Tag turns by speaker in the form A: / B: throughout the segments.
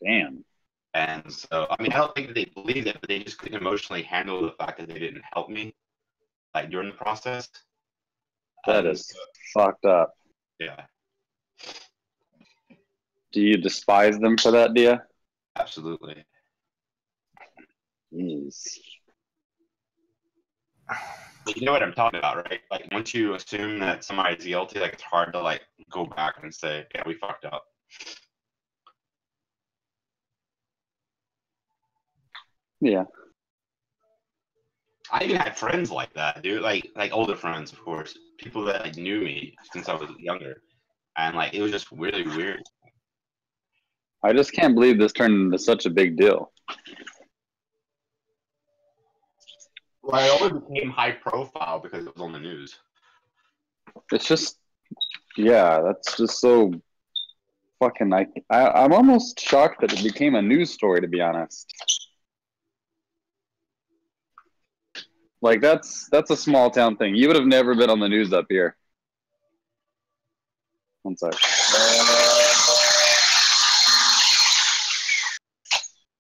A: Damn.
B: And so, I mean, I don't think they believed it, but they just couldn't emotionally handle the fact that they didn't help me, like, during the process.
A: That
B: And
A: is fucked up.
B: yeah,
A: Do you despise them for that, Dia?
B: absolutely.
A: Jeez.
B: But you know what I'm talking about, right? Like, once you assume that somebody's guilty, like, it's hard to, like, go back and say, yeah, we fucked up.
A: Yeah.
B: I even had friends like that, dude. Like older friends, of course, people that like knew me since I was younger, and like it was just really weird.
A: I just can't believe this turned into such a big deal.
B: Well, it only became high profile because it was on the news.
A: It's just, yeah, that's just so fucking. I'm almost shocked that it became a news story, to be honest. Like that's a small town thing. You would have never been on the news up here. One sec.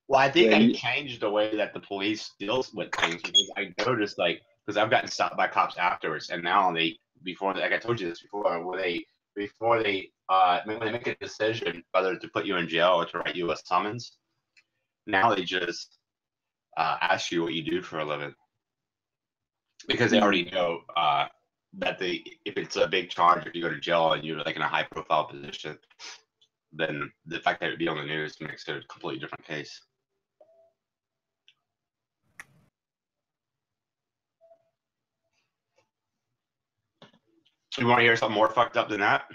B: Well, I think I changed the way that the police deals with things because I noticed, like, because I've gotten stopped by cops afterwards, and now like I told you this before, when they make a decision whether to put you in jail or to write you a summons, now they just ask you what you do for a living because they already know that if it's a big charge, if you go to jail and you're like in a high profile position, then the fact that it would be on the news makes it a completely different case. You want to hear something more fucked up than that?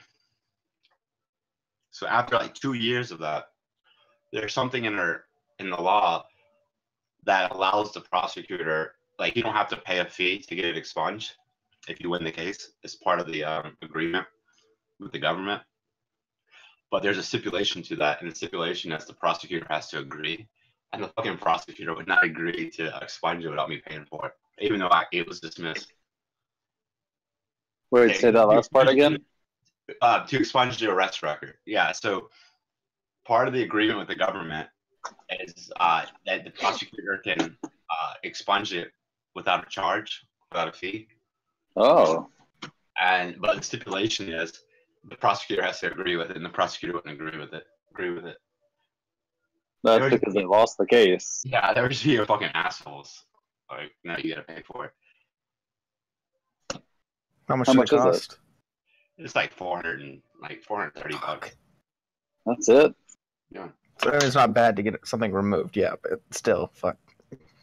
B: So after like 2 years of that, there's something in the law that allows the prosecutor, like, you don't have to pay a fee to get it expunged if you win the case. It's part of the agreement with the government. But there's a stipulation to that, and the stipulation is the prosecutor has to agree. And the fucking prosecutor would not agree to expunge it without me paying for it, even though it was dismissed.
A: Wait, say that last part again?
B: To expunge the arrest record. Yeah, so part of the agreement with the government is that the prosecutor can expunge it without a charge, without a fee.
A: Oh.
B: But the stipulation is the prosecutor has to agree with it, and the prosecutor wouldn't agree with it.
A: That's because they lost the case.
B: Yeah, they were just being fucking assholes. Like, no, you gotta pay for it.
C: How much does it cost?
B: It's like $430.
A: That's it.
B: Yeah.
C: So it's not bad to get something removed, yeah, but still, fuck.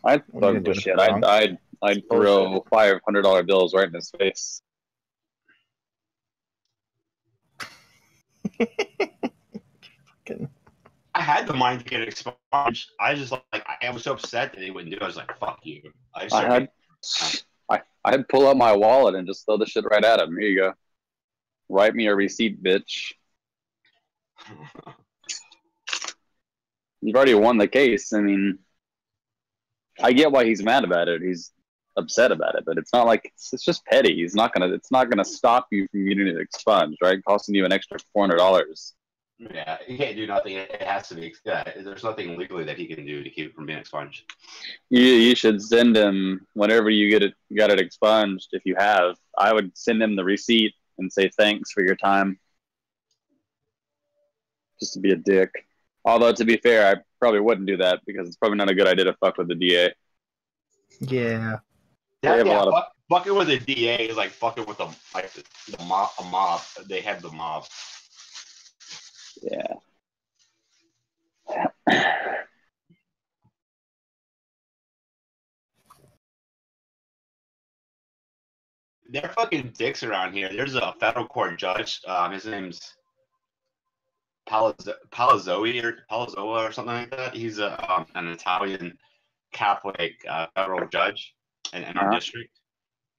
A: I'd fuck the shit. I'd throw $500 bills right in his face.
B: I had the mind to get it expunged. I just I was so upset that they wouldn't do it. I was like, "Fuck you!"
A: I'd pull out my wallet and just throw the shit right at him. Here you go. Write me a receipt, bitch. You've already won the case. I mean, I get why he's mad about it. He's upset about it, but it's not like it's just petty. It's not gonna stop you from getting it expunged, right? Costing you an extra $400.
B: Yeah, he can't do nothing. It has to be. There's nothing legally that he can do to keep it from being expunged.
A: You should send him whenever you got it expunged. If you have, I would send him the receipt and say thanks for your time. Just to be a dick. Although to be fair, I probably wouldn't do that because it's probably not a good idea to fuck with the DA.
C: Yeah.
B: Fucking with the DA is like fucking with the mob. They have the mob.
A: Yeah.
B: They're fucking dicks around here. There's a federal court judge. His name's Palazzola or something like that. He's an Italian Catholic federal judge in our district.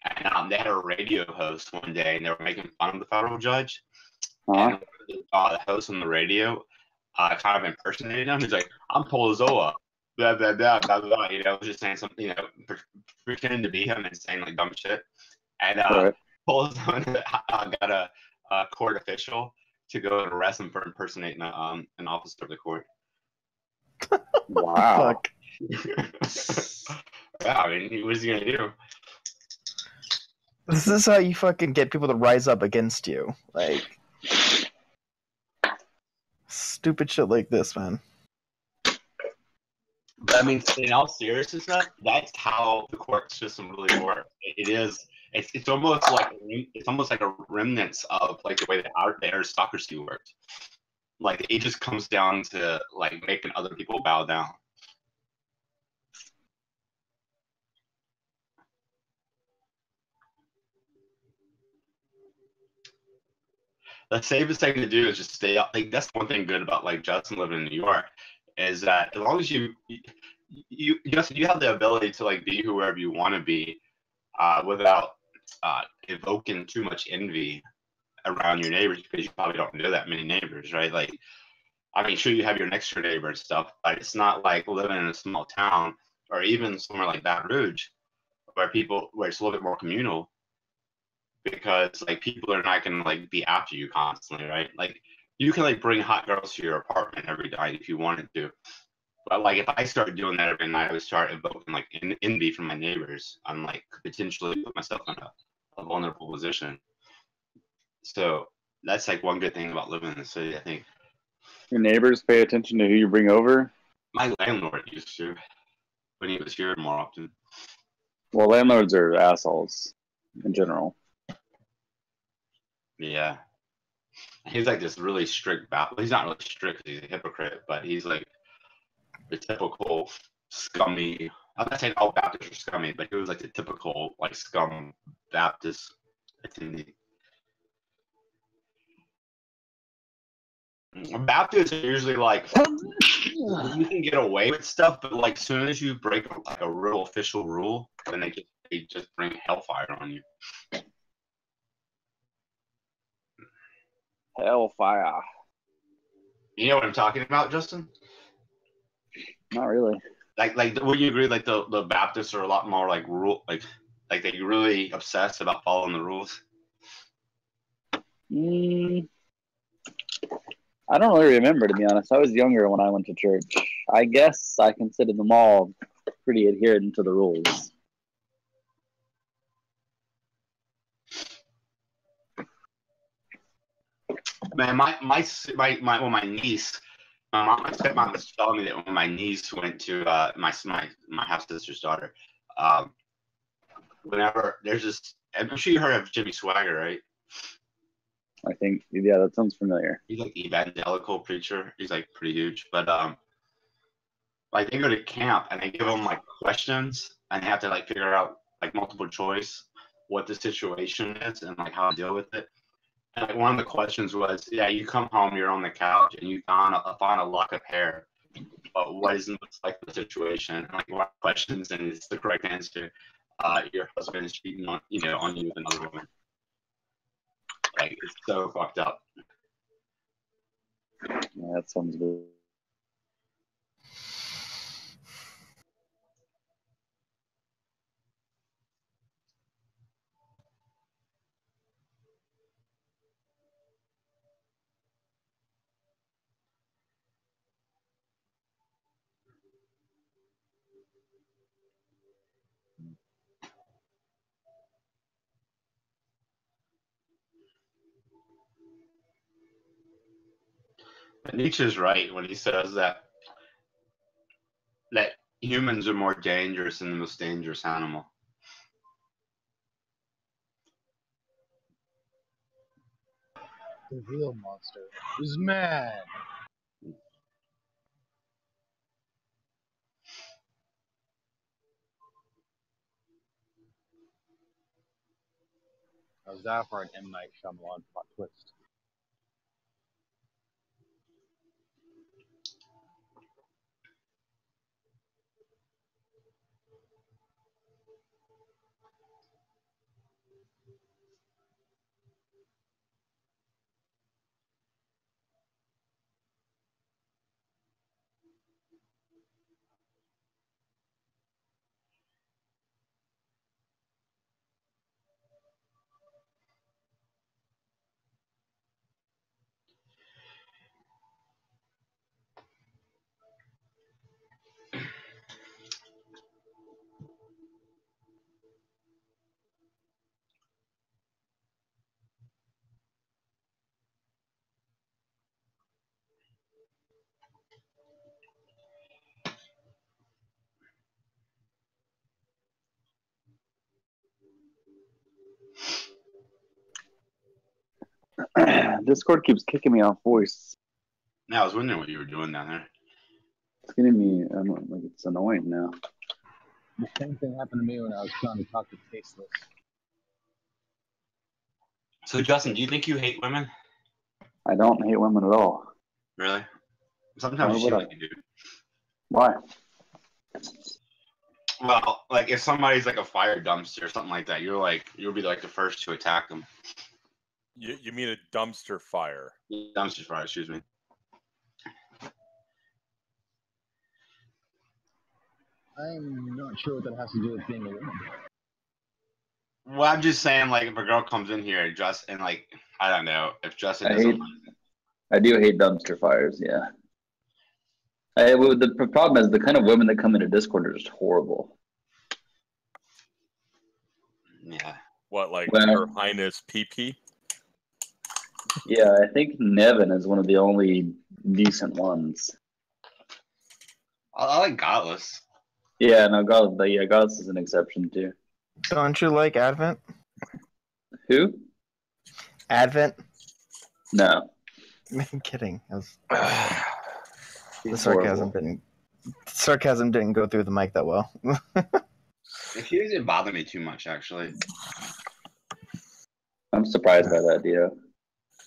B: And they had a radio host one day, and they were making fun of the federal judge. And the host on the radio kind of impersonated him. He's like, "I'm Palazzola, blah blah blah blah blah." You know, just saying something, pretending to be him and saying like dumb shit. And Palazzola got a court official to go and arrest him for impersonating an officer of the court.
A: Wow.
C: Fuck.
B: Yeah, I mean, what is he gonna do?
C: This is how you fucking get people to rise up against you. Like stupid shit like this, man.
B: But I mean, in all seriousness, that's how the court system really works. It is. It's almost like a remnants of like the way the aristocracy worked. Like it just comes down to like making other people bow down. The safest thing to do is just stay up. Like that's one thing good about like Justin living in New York is that as long as you have the ability to like be whoever you want to be without evoking too much envy around your neighbors because you probably don't know that many neighbors, right? Like, I mean, sure you have your next door neighbor and stuff, but it's not like living in a small town or even somewhere like Baton Rouge where it's a little bit more communal because like people are not gonna like be after you constantly, right? Like you can like bring hot girls to your apartment every night if you wanted to. But like if I started doing that every night, I would start evoking like envy from my neighbors. I'm like potentially put myself in a vulnerable position. So that's like one good thing about living in the city, I think.
A: Your neighbors pay attention to who you bring over?
B: My landlord used to when he was here more often.
A: Well, landlords are assholes in general.
B: Yeah. He's like this really strict Baptist. He's not really strict, he's a hypocrite, but he's like the typical scummy. I'm not saying all Baptists are scummy, but he was like the typical like scum Baptist attendee. Baptists are usually like you can get away with stuff, but like soon as you break like a real official rule, then they just bring hellfire on you.
A: Hellfire.
B: You know what I'm talking about, Justin?
A: Not really.
B: Like would you agree like the Baptists are a lot more like rule like they really obsess about following the rules?
A: I don't really remember, to be honest. I was younger when I went to church. I guess I consider them all pretty adherent to the rules.
B: Man, my niece, my stepmom was telling me that when my niece went to my half sister's daughter, um, whenever there's this, I'm sure you heard of Jimmy Swagger, right?
A: I think, yeah, that sounds familiar.
B: He's like evangelical preacher. He's like pretty huge, but like they go to camp and they give them like questions and they have to like figure out like multiple choice what the situation is and like how to deal with it. And like one of the questions was, yeah, you come home, you're on the couch, and you find a lock of hair. But what is the most likely situation? And like one questions, and it's the correct answer. Your husband is cheating on on you with another woman. Like it's so fucked up.
A: Yeah, that sounds good.
B: But Nietzsche's right when he says that humans are more dangerous than the most dangerous animal.
D: The real monster is man. How's that for an M. Night Shyamalan plot twist?
A: Discord keeps kicking me off voice.
B: Now I was wondering what you were doing down there.
A: It's getting me. Like it's annoying now.
D: The same thing happened to me when I was trying to talk to Tasteless.
B: So Justin, do you think you hate women?
A: I don't hate women at all.
B: Really? Sometimes you seem like you do.
A: Why?
B: Well, like if somebody's like a fire dumpster or something like that, you'll be like the first to attack them.
E: You mean a dumpster fire?
B: Dumpster fire, excuse me.
D: I'm not sure what that has to do with being a woman.
B: Well, I'm just saying, like, if a girl comes in here and like, I don't know, if Justin doesn't.
A: I do hate dumpster fires. Yeah. The problem is the kind of women that come into Discord are just horrible.
B: Yeah.
E: What, like Her Highness PP?
A: Yeah, I think Nevin is one of the only decent ones.
B: I like Godless.
A: Yeah, no, Godless is an exception too.
C: Don't you like Advent?
A: Who?
C: Advent?
A: No.
C: I'm kidding.
A: He's
C: the sarcasm didn't go through the mic that well.
B: She doesn't bother me too much, actually.
A: I'm surprised by that, Dio,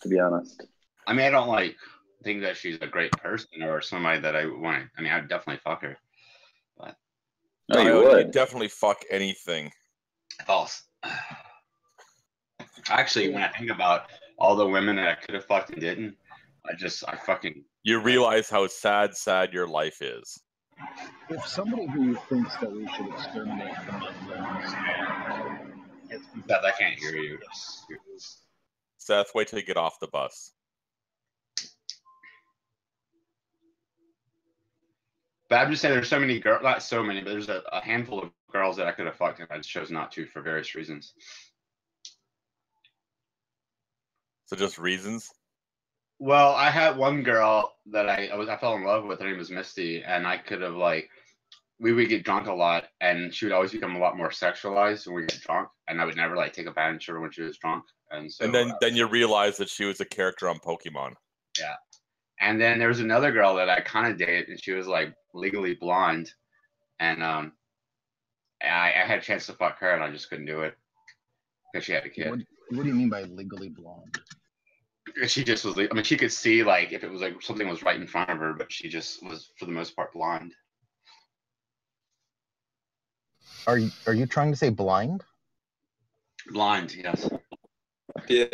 A: to be honest.
B: I mean, I don't think that she's a great person or somebody that I want. I mean, I'd definitely fuck her. But
A: no, you would.
E: You'd definitely fuck anything.
B: False. Actually, when I think about all the women that I could have fucked and didn't, I fucking.
E: You realize how sad your life is.
D: If somebody who thinks that we should exterminate the Muslims,
B: Seth, I can't hear you.
E: Seth, wait till you get off the bus.
B: But I'm just saying, there's so many girls, not so many, but there's a handful of girls that I could have fucked and I just chose not to for various reasons.
E: So just reasons?
B: Well, I had one girl that I fell in love with. Her name was Misty, and I could have we would get drunk a lot, and she would always become a lot more sexualized when we get drunk, and I would never take advantage of her when she was drunk, and so.
E: And then you realized that she was a character on Pokemon.
B: Yeah, and then there was another girl that I kind of dated, and she was legally blonde, and I had a chance to fuck her, and I just couldn't do it because she had a kid.
D: What do you mean by legally blonde?
B: She just was. I mean, she could see if it was something was right in front of her, but she just was for the most part blind.
C: Are you trying to say blind?
B: Blind, yes.
E: Yeah,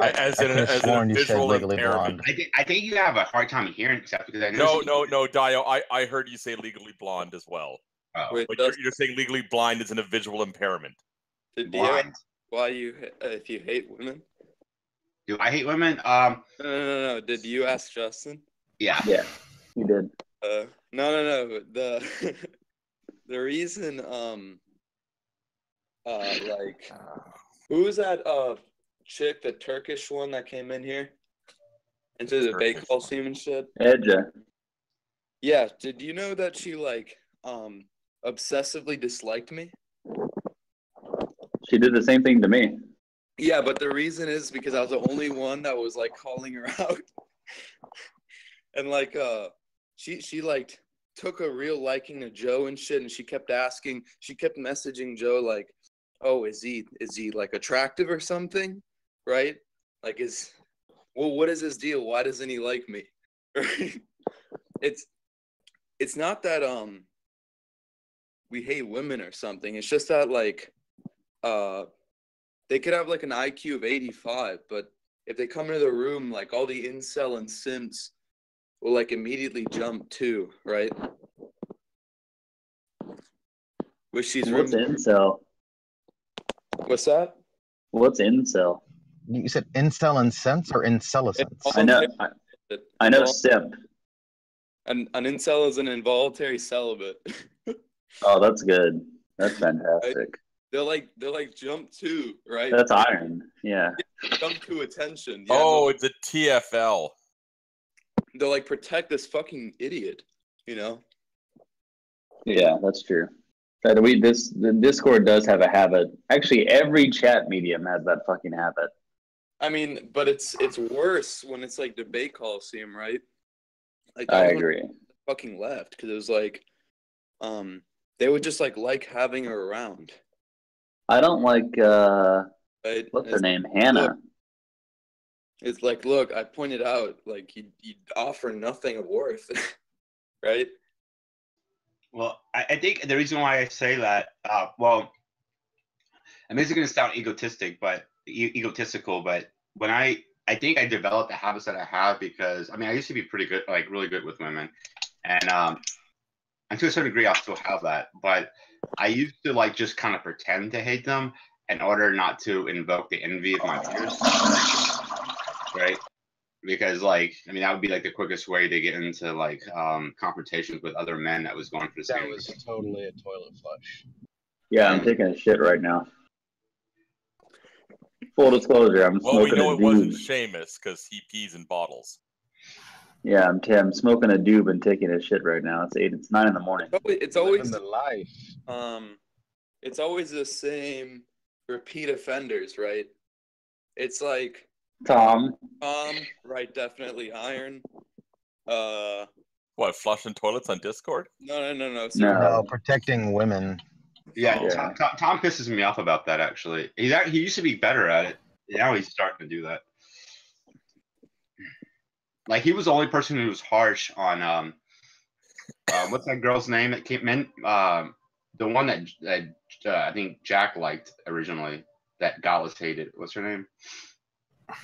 E: as in a visual impairment.
B: I think you have a hard time hearing stuff because I know.
E: No, Dio. I heard you say legally blonde as well.
B: Oh.
E: Wait, but you're saying legally blind is in a visual impairment.
F: Did Dio ask why if you hate women?
B: Do I hate women?
F: No. Did you ask Justin?
B: Yeah.
A: Yeah, you did.
F: No. The the reason who was that chick, the Turkish one that came in here into the baseball team and shit?
A: Edja.
F: Yeah. Did you know that she obsessively disliked me?
A: She did the same thing to me.
F: Yeah, but the reason is because I was the only one that was calling her out. And she took a real liking to Joe and shit, and she kept messaging Joe oh, is he attractive or something? Right? What is his deal? Why doesn't he like me? Right? It's not that we hate women or something. It's just that they could have an IQ of 85, but if they come into the room, all the incel and simps will immediately jump too, right?
A: What's incel?
F: What's that?
A: What's incel?
C: You said incel and sense or incelicence?
A: I know simp.
F: An incel is an involuntary celibate.
A: Oh, that's good. That's fantastic.
F: They're jump to, right?
A: That's iron. Yeah.
F: Jump to attention.
E: Yeah, oh, it's a TFL.
F: They'll protect this fucking idiot, you know?
A: Yeah, that's true. The Discord does have a habit. Actually, every chat medium has that fucking habit.
F: I mean, but it's worse when it's like debate coliseum, right? Like
A: I agree.
F: Fucking left because it was like, they would just like having her around.
A: I don't like
F: right?
A: What's her name? Hannah.
F: Look, it's like, look, I pointed out, like you offer nothing of worth, right?
B: Well, I think the reason why I say that, well, I mean, it's going to sound egotistical, but when I think I developed the habits that I have because, I mean, I used to be pretty good, like really good with women. And to a certain degree, I'll still have that. But I used to like just kind of pretend to hate them in order not to invoke the envy of my peers. Right? Because like, I mean, that would be like the quickest way to get into like confrontations with other men that was going for the same.
D: That was totally a toilet flush.
A: Yeah, I'm taking a shit right now. Full disclosure, I'm smoking a doob.
E: Well, we know it wasn't Seamus because he pees in bottles.
A: Yeah, I'm smoking a doob and taking a shit right now. It's 9 in the morning.
F: It's always
D: the life.
F: It's always the same repeat offenders, right? It's like
A: Tom,
F: right? Definitely Iron.
E: What, flushing toilets on Discord?
F: No.
D: No, protecting women.
B: Yeah, Tom pisses me off about that. Actually, he used to be better at it. Now he's starting to do that. Like he was the only person who was harsh on what's that girl's name that came in? The one that I think Jack liked originally that Gallus hated. What's her name?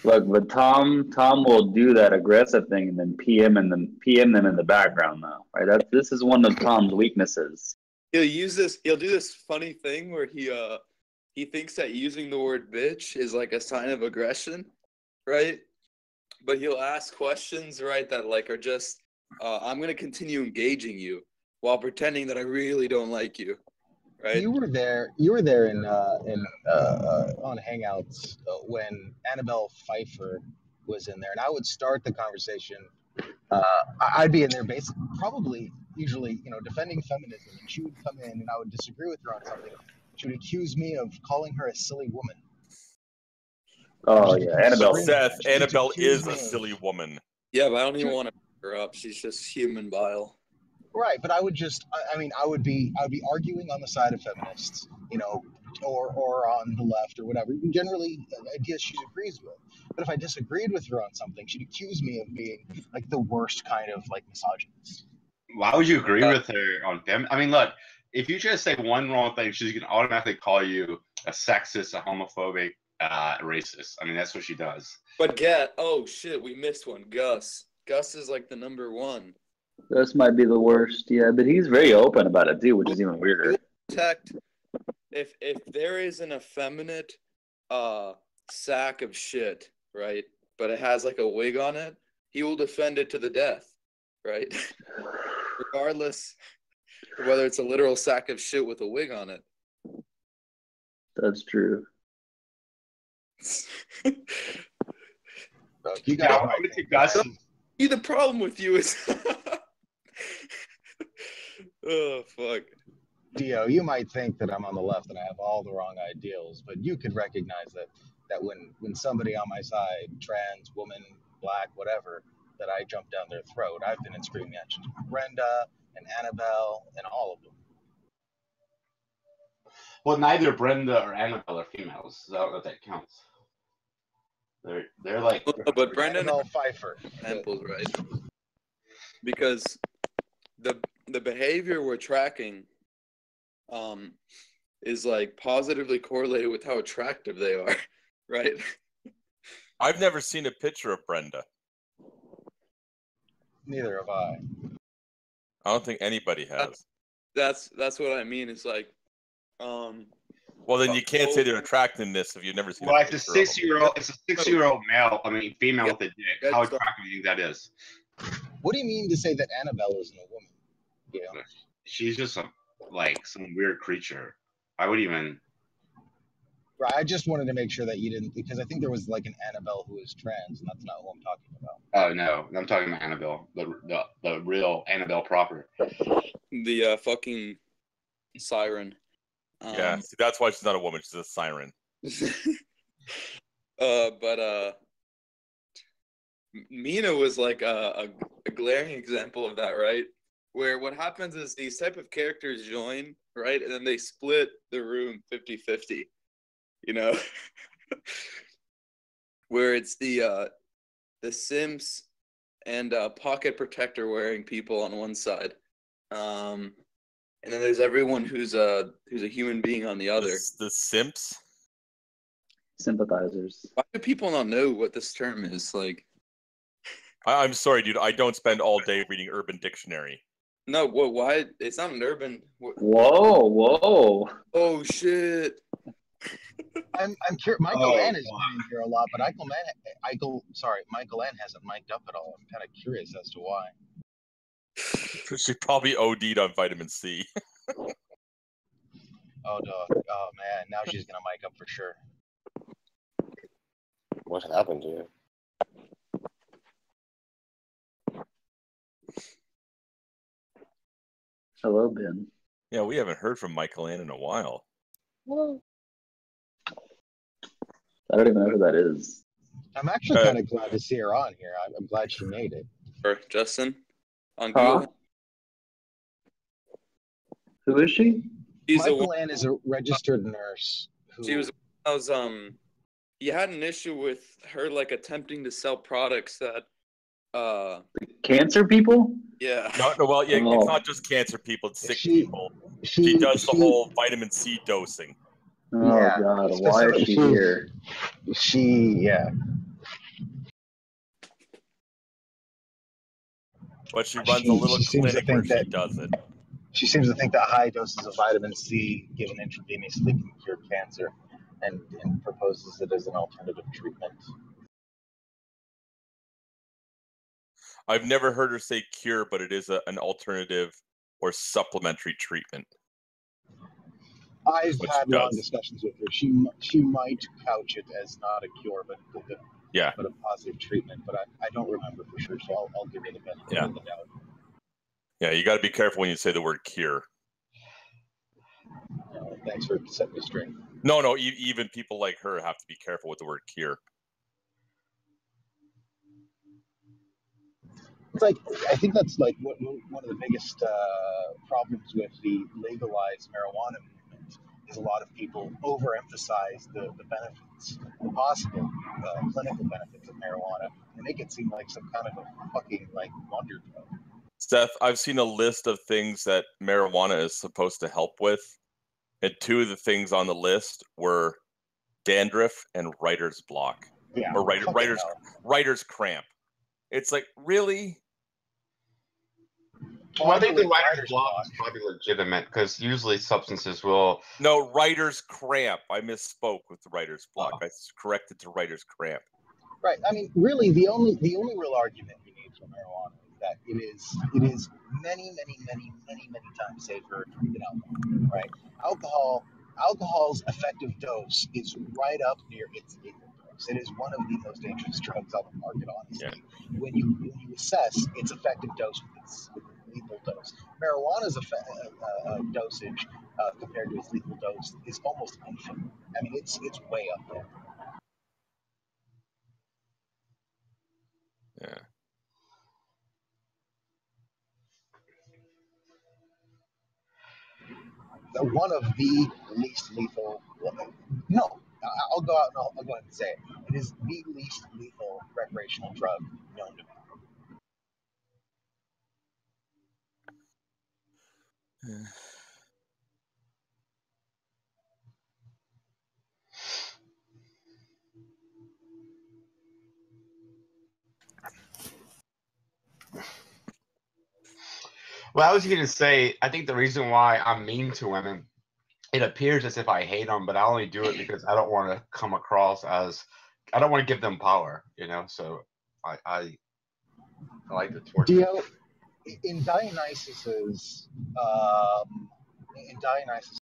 A: Look, but Tom will do that aggressive thing and then PM them in the background though, right? This is one of Tom's weaknesses.
F: He'll do this funny thing where he thinks that using the word bitch is like a sign of aggression, right? But he'll ask questions, right, that like are just I'm gonna continue engaging you while pretending that I really don't like you. Right?
D: You were there in on Hangouts when Annabelle Pfeiffer was in there, and I would start the conversation. I'd be in there basically, probably, usually, defending feminism, and she would come in, and I would disagree with her on something. She would accuse me of calling her a silly woman.
A: Oh yeah, Annabelle.
E: Seth, Annabelle is a silly woman.
F: Yeah, but I don't even want to pick her up. She's just human bile.
D: Right, but I would be arguing on the side of feminists, or on the left or whatever. Generally, ideas she agrees with. But if I disagreed with her on something, she'd accuse me of being like the worst kind of like misogynist.
B: Why would you agree with her on fem? I mean, look, if you just say one wrong thing, she's gonna automatically call you a sexist, a homophobic, racist. I mean, that's what she does.
F: But oh shit, we missed one. Gus is like the number one.
A: Gus might be the worst, yeah, but he's very open about it too, which is even weirder.
F: If there is an effeminate sack of shit, right, but it has like a wig on it, he will defend it to the death, right? Regardless of whether it's a literal sack of shit with a wig on it.
A: That's true.
D: You got
F: the problem with you is oh fuck.
D: Dio, you might think that I'm on the left and I have all the wrong ideals, but you could recognize that when somebody on my side, trans, woman, black, whatever, that I jump down their throat. I've been in screaming matches with Brenda and Annabelle and all of them.
B: Well, neither Brenda or Annabelle are females, so I don't know if that counts. They're like,
F: but Brenda
D: Annabelle Pfeiffer,
F: examples, right? Because the behavior we're tracking is like positively correlated with how attractive they are, right?
E: I've never seen a picture of Brenda.
D: Neither have I.
E: I don't think anybody has.
F: That's what I mean. It's like,
E: well, then you can't say their attractiveness if you've never seen.
B: Well, it's a 6-year-old male. I mean, female with a dick. How attractive do you think that is?
D: What do you mean to say that Annabelle isn't a woman? Yeah,
B: she's just some weird creature. I would even.
D: Right, I just wanted to make sure that you didn't, because I think there was like an Annabelle who is trans, and that's not who I'm talking about.
B: Oh no, I'm talking about Annabelle, the real Annabelle proper.
F: The fucking siren.
E: Yeah, see, that's why she's not a woman. She's a siren.
F: But Mina was like a glaring example of that, right? Where what happens is these type of characters join, right? And then they split the room 50-50, you know? Where it's the Sims and Pocket Protector wearing people on one side. And then there's everyone who's a human being on the other.
E: The simps?
A: Sympathizers.
F: Why do people not know what this term is? Like,
E: I'm sorry, dude. I don't spend all day reading Urban Dictionary.
F: no, what? Why? It's not an urban.
A: Whoa!
F: Oh shit!
D: I'm curious. Michael Ann is in here a lot, but Michael Ann hasn't mic'd up at all. I'm kind of curious as to why.
E: She probably OD'd on vitamin C.
D: Oh man, now she's gonna mic up for sure.
G: What happened to you?
A: Hello, Ben.
E: Yeah, we haven't heard from Michael Ann in a while.
A: I don't even know who that is.
D: I'm actually kind of glad to see her on here. I'm glad she made it.
F: Or Justin on Google.
A: Who is she?
D: Michael Ann is a registered nurse.
F: She was. You had an issue with her like attempting to sell products that.
A: Cancer people?
F: Yeah.
E: No, well, yeah, it's not just cancer people; it's sick people. She does the whole vitamin C dosing.
A: Oh yeah, God! Why is she here?
E: But she runs a little clinic where she does it.
D: She seems to think that high doses of vitamin C given intravenously can cure cancer, and proposes it as an alternative treatment.
E: I've never heard her say cure, but it is an alternative or supplementary treatment.
D: I've had long discussions with her. She might couch it as not a cure, but a positive treatment. But I don't remember for sure, so I'll give her the benefit of the doubt.
E: Yeah, you got to be careful when you say the word cure.
D: Thanks for setting me straight.
E: No, even people like her have to be careful with the word cure.
D: It's like, I think that's like one of the biggest problems with the legalized marijuana movement is a lot of people overemphasize the benefits, the possible clinical benefits of marijuana, and make it seem like some kind of a fucking like wonder drug.
E: Seth, I've seen a list of things that marijuana is supposed to help with, and two of the things on the list were dandruff and writer's block.
D: Yeah,
E: or writer's cramp. It's like, really?
B: Well, I think the writer's block is probably legitimate because usually substances will.
E: No, writer's cramp. I misspoke with the writer's block. I corrected to writer's cramp.
D: Right. I mean, really, the only real argument you need for marijuana is that it is many times safer than alcohol. Right. Alcohol's effective dose is right up near its legal dose. It is one of the most dangerous drugs on the market, honestly. Yeah. When you assess its effective dose with its lethal dose, marijuana's dosage compared to its lethal dose is almost infinite. I mean, it's way up there.
E: Yeah.
D: One of the least lethal. No, I'll go out and I'll go ahead and say it. It is the least lethal recreational drug known to man.
B: Well, I was going to say, I think the reason why I'm mean to women, it appears as if I hate them, but I only do it because I don't want to come across as, I don't want to give them power, you know. So I like to torture.
D: Dio, in Dionysus's